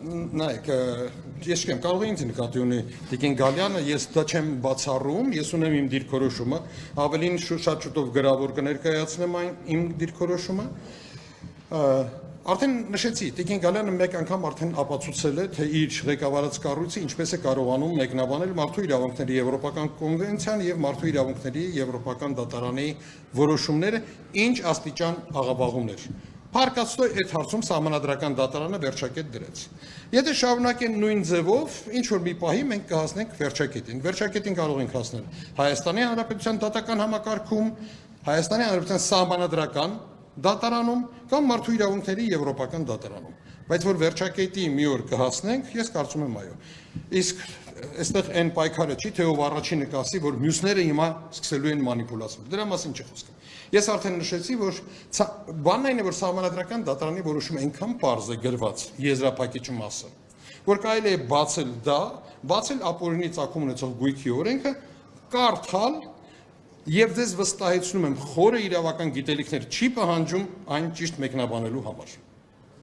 նայեք, ես չեմ կարող ինձ նկատի ունի Տիկին Գալյանը, ես դա չեմ բացառում, ես ունեմ իմ դիրքորոշումը, ավելին շատ շուտով գրավոր կներկայացնեմ իմ դիրքորոշումը։ Արդեն նշեցի, Տիկին Գալյանը մեկ անգամ արդեն ապացուցել է, թե իր ղեկավարած կառույցը ինչպես է կարողանում մեկնաբանել մարդու իրավունքների եվրոպական կոնվենցիան եւ մարդու իրավունքների եվրոպական դատարանի որոշումները, ինչ աստիճան աղավաղումներ։ Փառքաստո այդ հարցում սահմանադրական դատարանը վերջակետ դրեց։ Եթե շարունակեն նույն ձևով, ինչ որ մի պահի մենք կհասնենք վերջակետին։ Վերջակետին կարող ենք հասնել Հայաստանի Հանրապետության դատական համակարգում, Հայաստանի Հանրապետության սահմանադրական դատարանում կամ մարդու իրավունքների եվրոպական դատարանում։ Բայց որ վերջակետի մի օր կհասնենք, ես կարծում եմ այո։ Իսկ այստեղ այն պայքարը չի, թե ով առաջինը կասի, որ մյուսները հիմա սկսելու են մանիպուլացնել։ Դրա մասին չի խոսքը։ Ես արդեն նշեցի, որ բանն այն է, որ սահմանադրական դատարանի որոշումը այնքան պարզ է գրված եզրափակիչ մասը, որ կարելի է բացել դա, բացել ապօրինի ծագում ունեցող գույքի օրենքը, կարդալ եւ ձեզ վստահեցնում եմ, խորը իրավական գիտելիքներ չի պահանջում այն ճիշտ մեկնաբանելու համար։